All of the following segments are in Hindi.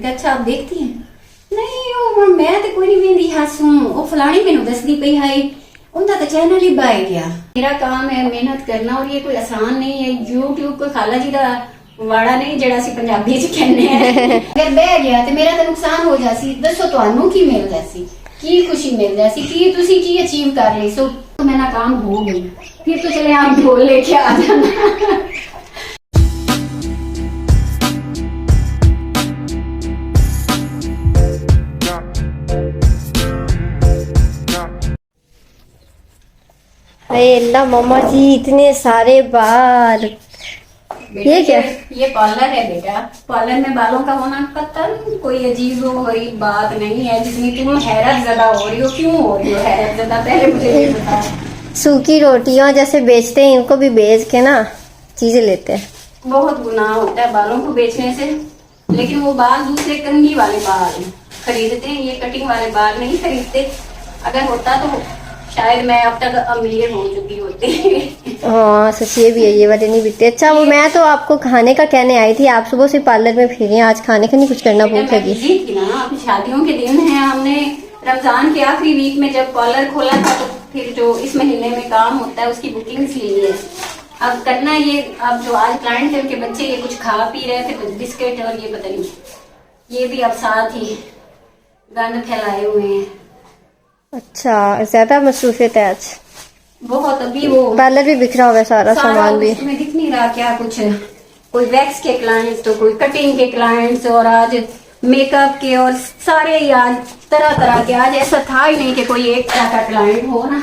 कहा अच्छा आप देखती हैं? नहीं वो मैं तो कोई नहीं वेंदी हसूं वो फलानी मैनू दसदी पई हाई उनका तो चैनल ही बाय गया। मेरा काम है मेहनत करना और ये कोई आसान नहीं है। यूट्यूब कोई खाला जी का वाड़ा नहीं जड़ा सी पंजाबी च कहने हैं। अगर बह गया तो मेरा तो नुकसान हो जासी। दसो तुहानू की मिल जासी, की खुशी मिल जासी, की तुसी की अचीव कर ली। सो तो मेरा काम हो गई, फिर तो चले आप ढोल लेके आ जाना। अरे अल्लाह मम्मा जी इतने सारे बाल। ये क्या? ये पार्लर है बेटा। पार्लर में बालों का होना पता नहीं कोई अजीब गरीब बात नहीं है जिसमें तुम हैरत ज़्यादा हो रही हो। क्यों हो रही हो हैरत ज़्यादा, पहले मुझे ये बता। सूखी रोटियां जैसे बेचते हैं इनको भी बेच के ना चीजें लेते हैं। बहुत गुनाह होता है बालों को बेचने से, लेकिन वो बाल दूसरे कंघी वाले बाल खरीदते हैं, ये कटिंग वाले बाल नहीं खरीदते। अगर होता तो शायद मैं अब तक अमीर हो चुकी होती। हाँ सच ये भी है, ये वाले नहीं बिकते। अच्छा वो मैं तो आपको खाने का कहने आई थी, आप सुबह से पार्लर में फिरी हैं, आज खाने का नहीं कुछ करना भूख लगी थी ना। अपनी शादियों के दिन है, हमने रमजान के आखिरी वीक में जब पार्लर खोला था तो फिर जो इस महीने में काम होता है उसकी बुकिंग ली है। अब करना ये, अब जो आज क्लाइंट थे उनके बच्चे ये कुछ खा पी रहे थे, कुछ बिस्किट और ये पता नहीं, ये भी अब साथ ही गंद फैलाए हुए हैं। अच्छा ज्यादा मसरूफियत है आज बहुत। अभी वो पार्लर भी बिखरा हुआ है सारा सामान भी। उसमें दिख नहीं रहा क्या कुछ, कोई वैक्स के क्लाइंट्स तो कोई कटिंग के क्लाइंट्स और आज मेकअप के और सारे ही आज तरह तरह के। आज ऐसा था ही नहीं कि कोई एक तरह का क्लाइंट हो ना,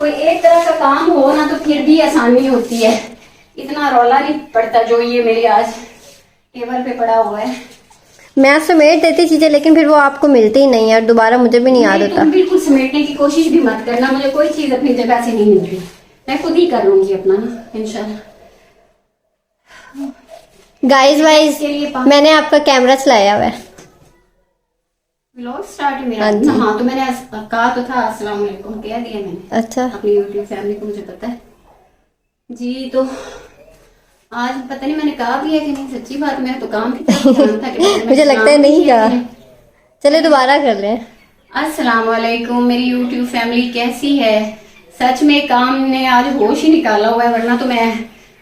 कोई एक तरह का काम हो ना तो फिर भी आसानी होती है। इतना रौला नहीं पड़ता जो ये मेरे आज टेबल पे पड़ा हुआ है। मैं समेट देती चीजें लेकिन फिर वो आपको मिलती ही नहीं है और दोबारा मुझे भी नहीं याद होता। तुम बिल्कुल समेटने की कोशिश भी मत करना, मुझे कोई चीज अपनी जगह से नहीं मिलती, मैं खुद ही कर लूंगी अपना इंशाल्लाह। गाइस वाइस मैंने आपका कैमरा चलाया हुआ है। व्लॉग स्टार्ट है मेरा। हाँ तो मैंने कहा तो था अस्सलाम वालेकुम कह दिया मैंने। अच्छा अपनी यूट्यूब फैमिली को मुझे पता है जी। तो आज पता नहीं मैंने कहा भी है कि नहीं, सच्ची बात मैंने तो काम की तरफ ध्यान था कि मुझे लगता है नहीं कहा। चले दोबारा कर लें। अस्सलाम वालेकुम मेरी यूट्यूब फैमिली कैसी है। सच में काम ने आज होश ही निकाला हुआ है, वरना तो मैं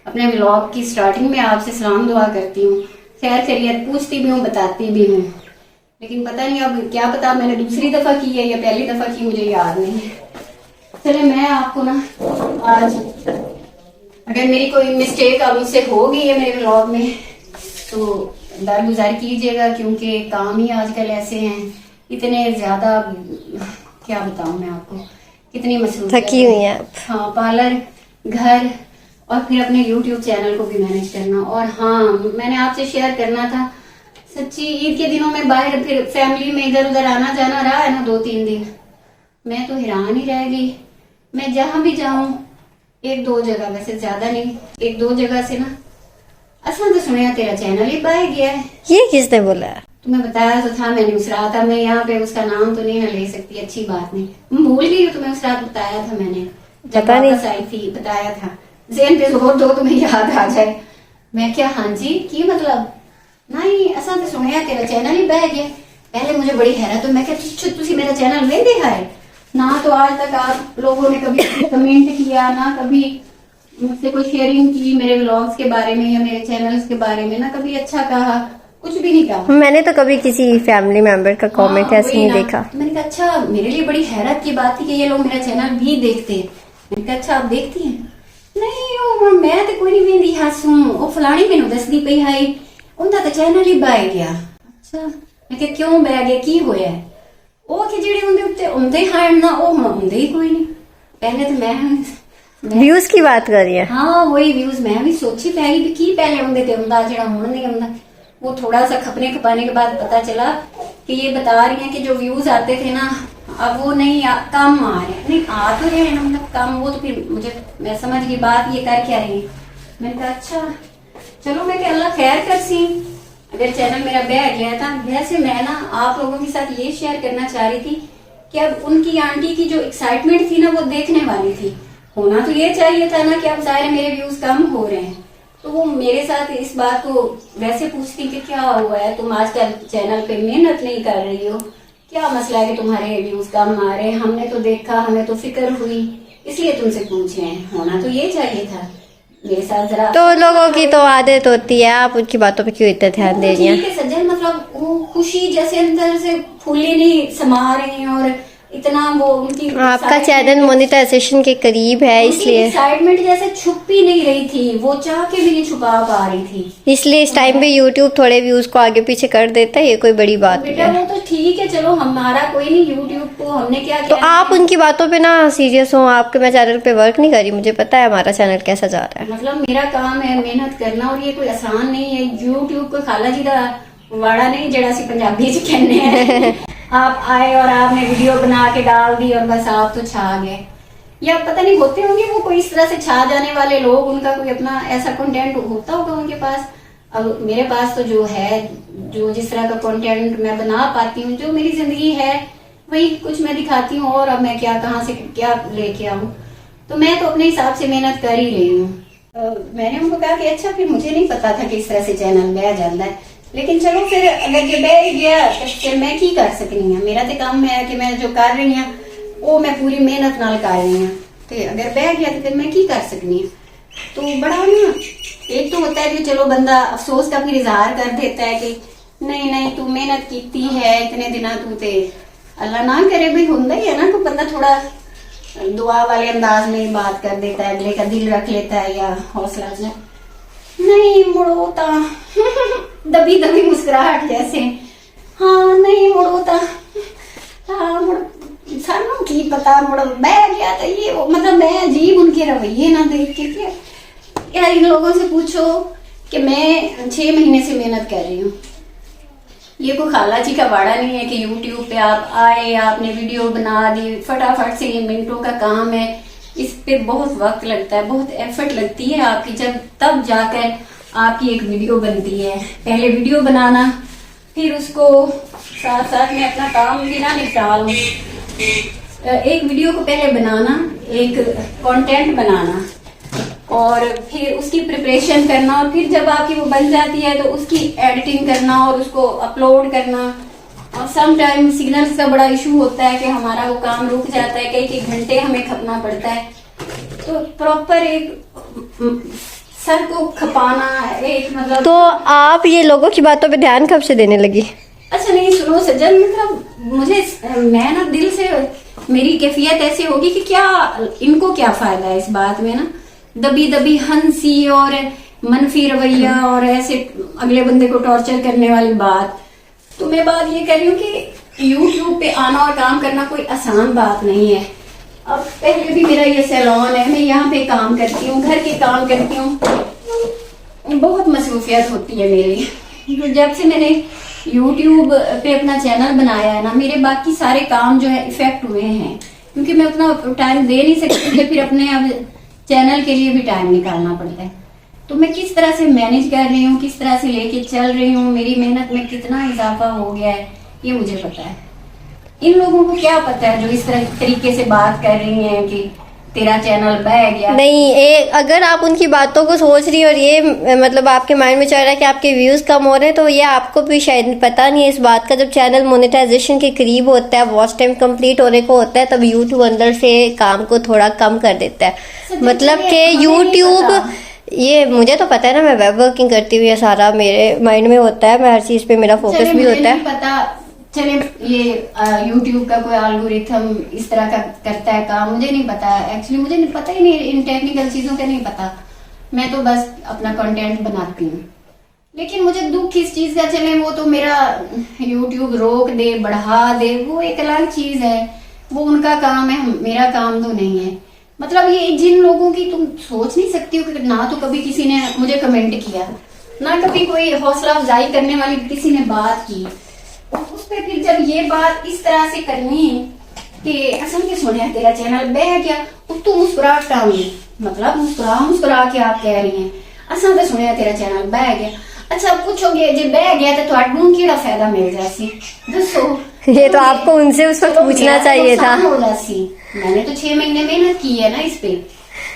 अपने व्लॉग की स्टार्टिंग में आपसे सलाम दुआ करती हूँ, खैर खैरियत पूछती भी हूँ, बताती भी हूँ। लेकिन पता नहीं अब क्या पता मैंने दूसरी दफा की है या पहली दफा की, मुझे याद नहीं है। चले मैं आपको ना आज, अगर मेरी कोई मिस्टेक अब मुझसे हो गई है मेरे व्लॉग में तो दरगुजार कीजिएगा, क्योंकि काम ही आजकल ऐसे हैं इतने ज्यादा, क्या बताऊं मैं आपको, कितनी मसरूफ थकी हुई है। हाँ पार्लर, घर और फिर अपने यूट्यूब चैनल को भी मैनेज करना। और हाँ मैंने आपसे शेयर करना था, सच्ची ईद के दिनों में बाहर फिर फैमिली में इधर उधर आना जाना रहा है ना 2-3 दिन, मैं तो हैरान ही रह गई। मैं जहां भी जाऊं 1-2 जगह, वैसे ज्यादा नहीं, 1-2 जगह से ना असा तो सुनिया तेरा चैनल ही पाया गया है। ये किसने बोला? तुम्हें बताया तो था मैंने उस रात, अब मैं यहाँ पे उसका नाम तो नहीं ना ले सकती, अच्छी बात नहीं, भूल गई हूँ। तुम्हें उस रात बताया था मैंने, जब पता नहीं वापस आई थी बताया था, जेन पे जोर दो तुम्हें याद आ जाए। मैं क्या हाँ जी की मतलब नहीं, असा तो सुनिया तेरा चैनल ही बह गया। पहले मुझे बड़ी हैरत तो मैं क्या तुसी मेरा चैनल नहीं देखा है ना, तो आज तक आप लोगों ने कभी कमेंट किया ना, कभी मुझसे कोई शेयरिंग की मेरे व्लॉग्स के बारे में या मेरे चैनल्स के बारे में ना, कभी अच्छा कहा, कुछ भी नहीं कहा। मैंने तो कभी किसी फैमिली मेंबर का कमेंट ऐसे नहीं देखा। मैंने कहा अच्छा, मेरे लिए बड़ी हैरत की बात थी कि ये लोग मेरा चैनल भी देखते हैं। मैंने कहा अच्छा आप देखती हैं? नहीं वो मैं तो कोई नहीं वेंदी हसूं वो फलानी मैनू दसदी पई हाई उनका तो चैनल ही बह गया। अच्छा मैं क्या क्यों बह गया, की होया है? ਉਹ ਕਿ ਜਿਹੜੇ ਉਹਦੇ ਉੱਤੇ ਹੁੰਦੇ ਹਨ ना, वो ਹੁਣ ਹੁੰਦੇ ही कोई नहीं। पहले तो मैं व्यूज की बात कर रही है। हाँ वही व्यूज मैं भी सोची पहली भी की पहले होंगे थे उनका जरा हुण नहीं होंदा। वो थोड़ा सा खपने खपाने के बाद पता चला कि ये बता रही हैं कि जो व्यूज आते थे ना अब वो नहीं कम आ रहे हैं। नहीं आ तो रहे हैं मतलब कम, वो तो फिर मुझे मैं समझ गई बात ये कर क्या रही है। मैंने कहा अच्छा चलो मैं क्या अल्लाह खैर कर सी, अगर चैनल मेरा बह गया था। वैसे मैं ना आप लोगों के साथ ये शेयर करना चाह रही थी कि अब उनकी आंटी की जो एक्साइटमेंट थी ना वो देखने वाली थी। होना तो ये चाहिए था ना कि अब जाहिर मेरे व्यूज कम हो रहे हैं तो वो मेरे साथ इस बात को वैसे पूछती कि क्या हुआ है, तुम आजकल चैनल पे मेहनत नहीं कर रही हो, क्या मसला है कि तुम्हारे व्यूज कम आ रहे हैं, हमने तो देखा, हमें तो फिक्र हुई, इसलिए तुमसे पूछे हैं। होना तो ये चाहिए था मेरे साथ जरा। तो लोगों की तो आदत होती है, आप उनकी बातों पे क्यों इतना ध्यान दे रही हैं? ठीक है सज्जन, मतलब वो खुशी जैसे अंदर से फूले नहीं समा रही हैं और इतना वो उनकी आपका चैनल मोनेटाइजेशन के करीब है इसलिए एक्साइटमेंट जैसे छुप ही नहीं रही थी, वो चाह के भी नहीं छुपा पा रही थी। इसलिए इस टाइम पे यूट्यूब थोड़े व्यूज को आगे पीछे कर देता है, ये कोई बड़ी बात नहीं बेटा है। वो तो ठीक है, चलो हमारा कोई नहीं, यूट्यूब को हमने क्या तो किया। आप उनकी बातों पे ना सीरियस हो, आपके मैं चैनल पे वर्क नहीं कर रही, मुझे पता है हमारा चैनल कैसा जा रहा है। मतलब मेरा काम है मेहनत करना और ये कोई आसान नहीं है। यूट्यूब को खाला जी का वाड़ा नहीं जड़ा सी पंजाबी च कहने हैं। आप आए और आपने वीडियो बना के डाल दी और बस आप तो छा गए, या पता नहीं होते होंगे वो कोई इस तरह से छा जाने वाले लोग, उनका कोई अपना ऐसा कंटेंट होता होगा उनके पास। अब मेरे पास तो जो है, जो जिस तरह का कंटेंट मैं बना पाती हूँ, जो मेरी जिंदगी है वही कुछ मैं दिखाती हूँ, और अब मैं क्या कहाँ से क्या लेके आऊँ। तो मैं तो अपने हिसाब से मेहनत कर ही रही हूँ। मैंने उनको कहा कि अच्छा, फिर मुझे नहीं पता था कि इस तरह से चैनल बह जाता है, लेकिन चलो फिर अगर ये बह गया तो फिर मैं की कर सकनी है। मेरा तो काम है कि मैं जो कर रही हूँ वो मैं पूरी मेहनत नाल कर रही हूँ, तो अगर बह गया तो फिर मैं की कर सकनी है। तो बड़ा ना एक तो होता है कि चलो बंदा अफसोस का फिर इजहार कर देता है कि नहीं नहीं तू मेहनत की है इतने दिन, तू ते अल्लाह ना करे भाई होंदा ही है ना, तो बंदा थोड़ा दुआ वाले अंदाज में बात कर देता है, अगले का दिल रख लेता है या हौसला अफजा। नहीं मुड़ोता दबी दबी मुस्कुराहट जैसे, हाँ नहीं मुड़ोता, हाँ मुड़ सानू की पता मुड़ बह गया तो ये मतलब मैं अजीब उनके रवैये ना देख के कि यार इन लोगों से पूछो कि मैं 6 महीने से मेहनत कर रही हूँ। ये कोई खाला जी का वाड़ा नहीं है कि यूट्यूब पे आप आए, आपने वीडियो बना दी फटाफट से, ये मिनटों का काम है। इस पे बहुत वक्त लगता है, बहुत एफर्ट लगती है आपकी, जब तब जाकर आपकी एक वीडियो बनती है। पहले वीडियो बनाना, फिर उसको साथ साथ में अपना काम भी ना निपटा लूं। एक वीडियो को पहले बनाना, एक कंटेंट बनाना, और फिर उसकी प्रिपरेशन करना, और फिर जब आपकी वो बन जाती है तो उसकी एडिटिंग करना और उसको अपलोड करना। और सम टाइम सिग्नल्स का बड़ा इशू होता है कि हमारा वो काम रुक जाता है, कई घंटे हमें खपना पड़ता है। तो प्रॉपर एक सर को खपाना एक मतलब। तो आप ये लोगों की बातों पे ध्यान कब से देने लगी? अच्छा नहीं सुनो सज्जन, मतलब मुझे मैं ना दिल से मेरी कैफियत ऐसी होगी कि क्या इनको क्या फायदा है इस बात में ना, दबी दबी हंसी और मनफी रवैया और ऐसे अगले बंदे को टॉर्चर करने वाली बात। तो मैं बात ये कर रही हूँ कि यूट्यूब पे आना और काम करना कोई आसान बात नहीं है। अब पहले भी मेरा ये सैलून है, मैं यहाँ पे काम करती हूँ, घर के काम करती हूँ, बहुत मसरूफियत होती है मेरी। तो जब से मैंने यूट्यूब पे अपना चैनल बनाया है ना, मेरे बाकी सारे काम जो है इफेक्ट हुए हैं, क्योंकि मैं उतना टाइम दे नहीं सकती, फिर अपने अब चैनल के लिए भी टाइम निकालना पड़ता है। तो मैं किस तरह से मैनेज कर रही हूँ, किस तरह से लेके चल रही हूँ, मेरी मेहनत में कितना इजाफा हो गया है ये मुझे पता है। इन लोगों को क्या पता है जो इस तरह तरीके से बात कर रही हैं कि तेरा चैनल बह गया। नहीं, अगर आप उनकी बातों को सोच रही और ये मतलब आपके माइंड में चल रहा है कि आपके व्यूज कम हो रहे हैं, तो ये आपको भी शायद पता नहीं है इस बात का। जब चैनल मोनेटाइजेशन के करीब होता है, वॉच टाइम कंप्लीट होने को होता है, तब यूट्यूब अंदर से काम को थोड़ा कम कर देता है। मतलब कि यूट्यूब, ये मुझे तो पता है ना, मैं वेब वर्किंग करती हुई है, सारा मेरे माइंड में होता है, मैं हर चीज पे मेरा फोकस भी होता है। पता चले ये यूट्यूब का कोई एल्गोरिथम इस तरह का करता है काम, मुझे नहीं पता एक्चुअली, मुझे नहीं पता ही नहीं, इन टेक्निकल चीजों का नहीं पता। मैं तो बस अपना कंटेंट बनाती हूँ। लेकिन मुझे दुख इस चीज का, चले वो तो मेरा यूट्यूब रोक दे बढ़ा दे वो एक अलग चीज है, वो उनका काम है, मेरा काम तो नहीं है। मतलब ये जिन लोगों की तुम सोच नहीं सकती हो कि ना तो कभी किसी ने मुझे कमेंट किया, ना कभी कोई हौसला अफजाई करने वाली किसी ने बात की, उस पे फिर जब ये बात इस तरह से करनी कि असल में सुने तेरा चैनल बह गया, तो मुस्कुराहट टांगी, मतलब मुस्कुरा के आप कह रही हैं असल में सुने तेरा चैनल बह गया। अच्छा पूछोगे जो बह गया तो तुहानू केड़ा फायदा मिल जासी, दसो। ये तो आपको उनसे उस वक्त पूछना चाहिए था। हो जासी, मैंने तो 6 महीने मेहनत की है ना इस पे,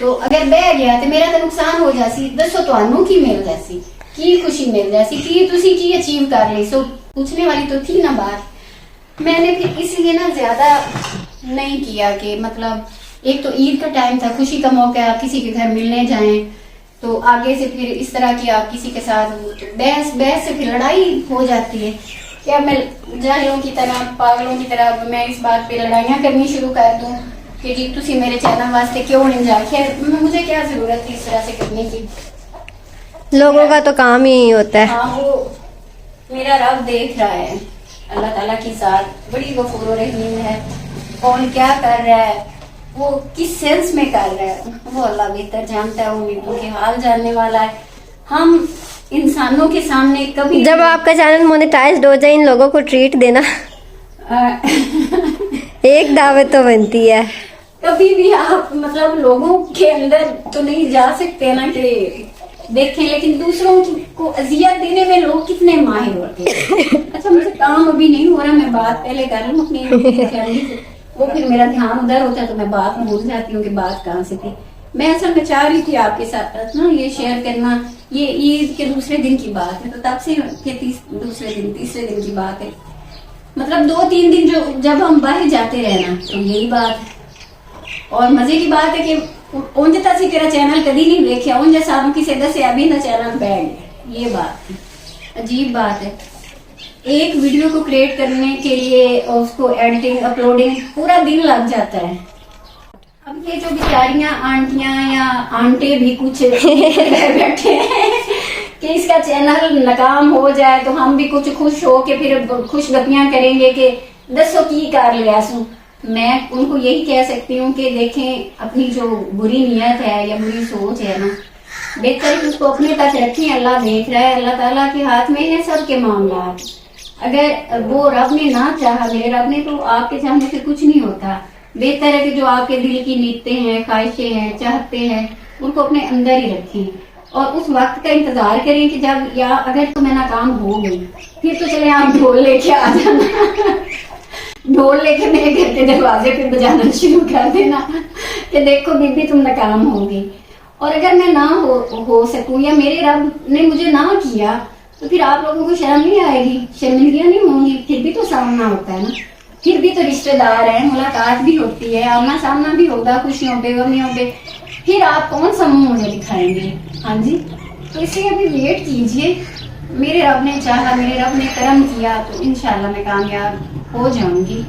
तो अगर बह गया तो मेरा तो नुकसान हो जासी। दसो तुहानू की मिल जासी, की खुशी मिल जासी, की तुसी की अचीव कर ली। सो पूछने वाली तो थी ना बात। मैंने फिर इसलिए ना ज्यादा नहीं किया कि मतलब एक तो ईद का टाइम था, खुशी का मौका है, आप किसी के घर मिलने जाएं तो आगे से फिर इस तरह की आप किसी के साथ बहस से फिर लड़ाई हो जाती है। क्या मैं जाहिलों की तरह, पागलों की तरह मैं इस बात पे लड़ाइयाँ करनी शुरू कर दूं कि जी तुसी मेरे चैनल वास्ते क्यों नहीं जाके, मुझे क्या जरूरत थी इस तरह से करने की। लोगों का तो काम ही यही होता है। हाँ, वो मेरा रब देख रहा है, अल्लाह ताला की साथ बड़ी गफूर रहीम है। कौन क्या कर रहा है, वो किस सेंस में कर रहा है, वो अल्लाह बेहतर जानता है, वो उम्मीदों के हाल जानने वाला है। हम इंसानों के सामने कभी जब आपका चैनल मोनेटाइज्ड हो जाए इन लोगों को ट्रीट देना। एक दावत तो बनती है। कभी भी आप मतलब लोगों के अंदर तो नहीं जा सकते ना कि देखें, लेकिन दूसरों को अजियत देने में लोग कितने माहिर होते हैं। अच्छा, मुझे काम अभी नहीं हो रहा, मैं बात पहले कर लूँ अपनी फैमिली से, वो फिर मेरा ध्यान उधर होता है तो मैं बात भूल जाती हूँ कि बात कहाँ से थी। मैं असल में चाह रही थी आपके साथ ना ये शेयर करना। ये ईद के दूसरे दिन की बात है, तो तब से के तीसरे दिन की बात है। मतलब 2-3 दिन जो जब हम बाहर जाते रहे ना, तो यही बात है। और मजे की बात है कि उन तसी तेरा चैनल कभी नहीं देखा, उन सारों किसी दसे अभी ना चैनल बैग। ये बात है, अजीब बात है। एक वीडियो को क्रिएट करने के लिए उसको एडिटिंग, अपलोडिंग पूरा दिन लग जाता है। अब ये जो बेचारियां आंटियां या आंटे भी कुछ बैठे हैं कि इसका चैनल नाकाम हो जाए तो हम भी कुछ खुश हो के फिर खुश गपियां करेंगे कि दसो की कर लिया सू। मैं उनको यही कह सकती हूँ कि देखें, अपनी जो बुरी नीयत है या बुरी सोच है ना, बेहतर उसको अपने तक रखें। अल्लाह देख रहा है, अल्लाह ताला के हाथ में है सबके मामला। अगर वो रब ने ना चाहा, मेरे रब ने, तो आपके चाहने से कुछ नहीं होता। बेहतर है कि जो आपके दिल की नीयतें हैं, ख्वाहिशें हैं, चाहते हैं, उनको अपने अंदर ही रखें और उस वक्त का इंतजार करें कि जब या अगर तो मैं नाकाम हो गई फिर तो चले आप ढोल लेके आ जाना। ढोल लेके मेरे घर के दरवाजे पे बजाना शुरू कर देना कि देखो बीबी तुम नाकाम होगी। और अगर मैं ना हो सकूं या मेरे रब ने मुझे ना किया तो फिर आप लोगों को शर्म नहीं आएगी, शर्मिंदगियां नहीं होंगी। फिर भी तो सामना होता है ना, फिर भी तो रिश्तेदार है, मुलाकात भी होती है, आमना सामना भी होगा, खुशियों पे गमियों पे। फिर आप कौन सा मुंह मुझे दिखाएंगे? हाँ जी, तो इसलिए अभी वेट कीजिए। मेरे रब ने चाहा, मेरे रब ने करम किया तो इंशाल्लाह मैं कामयाब हो जाऊंगी।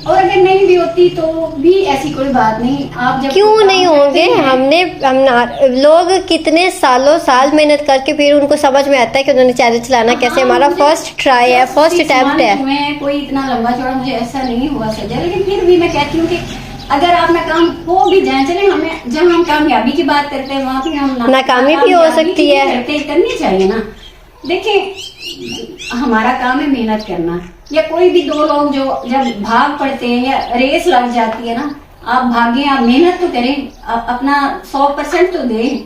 और अगर नहीं भी होती तो भी ऐसी कोई बात नहीं। आप जब क्यों नहीं होंगे? लोग कितने साल मेहनत करके फिर उनको समझ में आता है कि उन्होंने चैनल चलाना कैसे। हमारा फर्स्ट ट्राई है, फर्स्ट अटेम्प्ट है। कोई इतना लंबा चौड़ा मुझे ऐसा नहीं हुआ सजा, लेकिन फिर भी मैं कहती हूँ कि अगर आप नाकाम हो भी जाए, चले हमें जब हम कामयाबी की बात करते हैं वहाँ पे हम नाकामी भी हो सकती है, करनी चाहिए ना। देखिए, हमारा काम है मेहनत करना। या कोई भी दो लोग जो जब भाग पड़ते हैं या रेस लग जाती है ना, आप भागें, आप मेहनत तो करें, आप अपना 100% तो दें।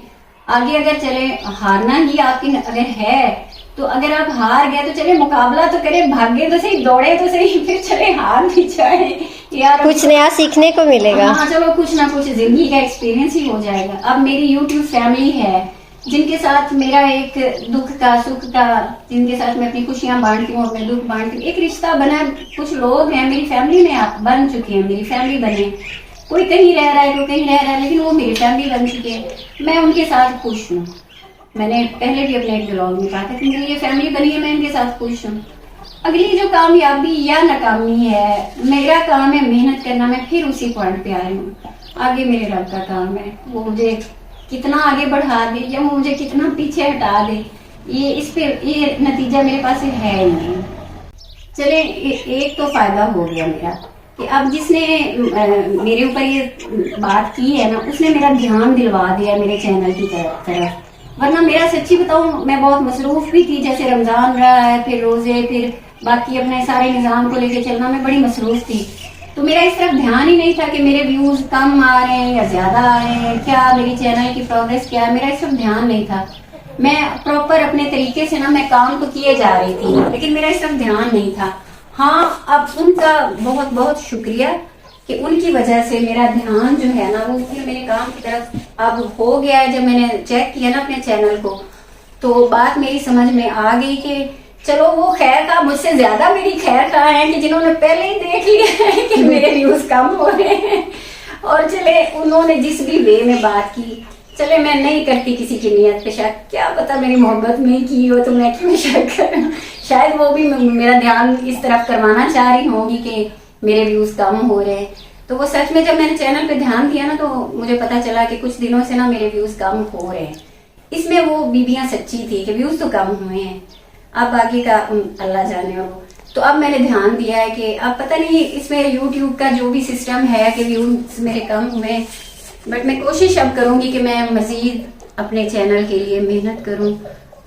आगे अगर चले, हारना ही आपकी अगर है तो अगर आप हार गए तो चले मुकाबला तो करें, भागे तो सही, दौड़े तो सही, फिर चले हार भी जाए यार, कुछ नया सीखने को मिलेगा। हाँ, चलो कुछ ना कुछ जिंदगी का एक्सपीरियंस ही हो जाएगा। अब मेरी यूट्यूब फैमिली है जिनके साथ मेरा एक दुख का, सुख का, जिनके साथ मैं अपनी खुशियां बांटती हूँ, अपने दुख बांटती हूँ, एक रिश्ता बना। कुछ लोग हैं मेरी फैमिली में बन चुके हैं, मेरी फैमिली बने। कोई कहीं रह रहा है, कोई कहीं रह रहा है, लेकिन वो मेरी फैमिली बन चुके हैं। मैं उनके साथ खुश हूँ। मैंने पहले भी अपने एक ब्लॉग में कहा था कि मेरी ये फैमिली बनी है, मैं इनके साथ खुश हूँ। अगली जो कामयाबी या नाकामी है, मेरा काम है मेहनत करना। मैं फिर उसी पॉइंट पे आ रही हूँ। आगे मेरे रब का काम है, वो मुझे कितना आगे बढ़ा दे या मुझे कितना पीछे हटा दे, ये नतीजा मेरे पास है ही नहीं। चले, एक तो फायदा हो गया मेरा कि अब जिसने मेरे ऊपर ये बात की है ना, उसने मेरा ध्यान दिलवा दिया मेरे चैनल की तरफ। वरना मेरा सच्ची बताऊं, मैं बहुत मसरूफ भी थी। जैसे रमजान रहा है, फिर रोजे, फिर बाकी अपने सारे निजाम को लेके चलना, मैं बड़ी मसरूफ थी। तो मेरा इस तरफ ध्यान ही नहीं था कि मेरे व्यूज कम आ रहे हैं या ज्यादा आ रहे हैं, क्या मेरी चैनल की प्रोग्रेस क्या है, मेरा इस तरफ ध्यान नहीं था। मैं प्रॉपर अपने तरीके से ना मैं काम तो किए जा रही थी, लेकिन मेरा इस तरफ ध्यान नहीं था। हाँ, अब उनका बहुत बहुत शुक्रिया कि उनकी वजह से मेरा ध्यान जो है ना वो फिर मेरे काम की तरफ अब हो गया है। जब मैंने चेक किया ना अपने चैनल को, तो बात मेरी समझ में आ गई कि चलो वो खैर का मुझसे ज्यादा मेरी खैर का है कि जिन्होंने पहले ही देख लिया है कि मेरे व्यूज कम हो रहे हैं, और चले उन्होंने जिस भी वे में बात की, चले मैं नहीं करती किसी की नियत पे शक, क्या पता मेरी मोहब्बत में ही की हो तो मैं क्यों शक करूं। शायद वो भी मेरा ध्यान इस तरफ करवाना चाह रही होंगी कि मेरे व्यूज कम हो रहे हैं। तो वो सच में जब मैंने चैनल पे ध्यान दिया ना तो मुझे पता चला कि कुछ दिनों से ना मेरे व्यूज कम हो रहे हैं। इसमें वो बीबियां सच्ची थी कि व्यूज तो कम हुए हैं, अब बाकी का अल्लाह जाने। वो तो अब मैंने ध्यान दिया है कि अब पता नहीं इसमें यूट्यूब का जो भी सिस्टम है कि व्यूज मेरे कम हुए, बट मैं कोशिश अब करूंगी कि मैं मजीद अपने चैनल के लिए मेहनत करूं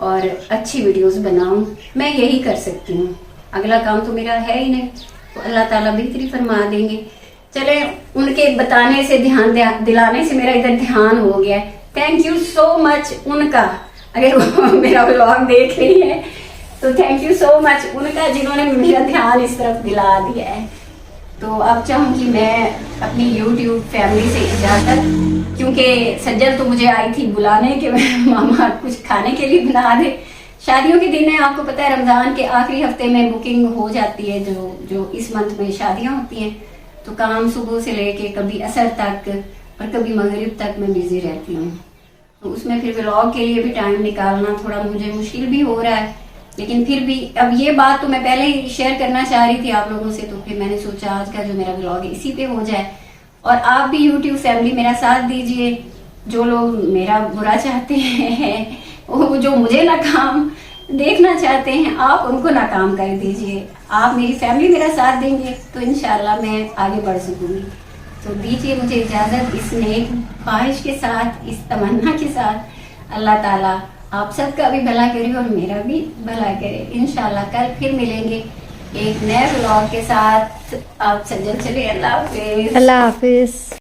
और अच्छी वीडियोस बनाऊं। मैं यही कर सकती हूँ, अगला काम तो मेरा है ही नहीं, तो अल्लाह ताला बेहतरी फरमा देंगे। चले उनके बताने से ध्यान दिलाने से मेरा इधर ध्यान हो गया। थैंक यू सो मच उनका, अगर वो मेरा व्लॉग देख रही है तो थैंक यू सो मच उनका, जिन्होंने मेरा ध्यान इस तरफ दिला दिया है। तो अब चाहूंगी मैं अपनी YouTube फैमिली से इजाजत, क्योंकि सज्जल तो मुझे आई थी बुलाने के मामा कुछ खाने के लिए बना दे। शादियों के दिन है, आपको पता है रमजान के आखिरी हफ्ते में बुकिंग हो जाती है, जो इस मंथ में शादियां होती हैं, तो काम सुबह से लेके कभी असर तक और कभी मगरिब तक मैं बिजी रहती हूँ। तो उसमें फिर व्लॉग के लिए भी टाइम निकालना थोड़ा मुझे मुश्किल भी हो रहा है, लेकिन फिर भी अब ये बात तो मैं पहले ही शेयर करना चाह रही थी आप लोगों से, तो फिर मैंने सोचा आज का जो मेरा व्लॉग है इसी पे हो जाए। और आप भी YouTube फैमिली मेरा साथ दीजिए, जो लोग मेरा बुरा चाहते हैं, वो जो मुझे नाकाम देखना चाहते हैं, आप उनको नाकाम कर दीजिए। आप मेरी फैमिली मेरा साथ देंगे तो इंशाल्लाह मैं आगे बढ़ सकूंगी। तो दीजिए मुझे इजाजत इस नेक ख्वाहिश के साथ, इस तमन्ना के साथ, अल्लाह ताला आप सबका भी भला करे और मेरा भी भला करे। इंशाल्लाह कल फिर मिलेंगे एक नए व्लॉग के साथ। आप सज्जन चले, अल्लाह हाफिज। अल्लाह हाफिज।